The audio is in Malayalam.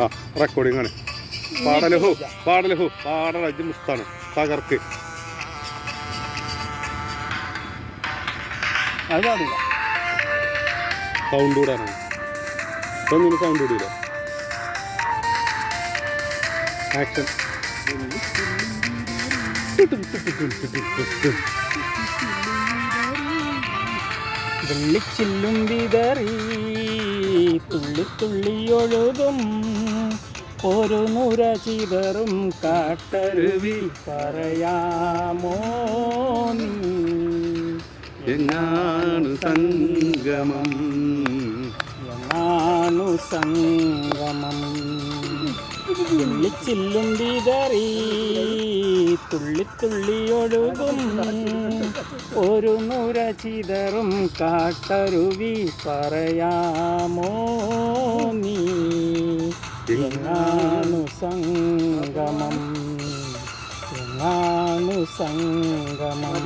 ആ റെക്കോർഡിംഗ് ആണ്. പാടലഹോ പാടലജ് മുത്താണ് തകർക്ക്. സൗണ്ട് കൂടാനാണ്. ഒന്നിന് സൗണ്ട് കൂടിയില്ല. ആക്ഷൻ. വെള്ളിച്ചില്ലും വിതറി തുള്ളി തുള്ളിയൊഴുകും ഒരു നുര ചിതറും കാട്ടരുവി പറയാമോ നീ എങ്ങാണു സംഗമം എങ്ങാണു സംഗമം. വെള്ളിച്ചില്ലും വിതറി തുള്ളി തുള്ളിയൊഴുകും ഒരു നുര ചിതറും കാട്ടരുവി പറയാമോ നീ എങ്ങാണു സംഗമം എങ്ങാണു സംഗമം.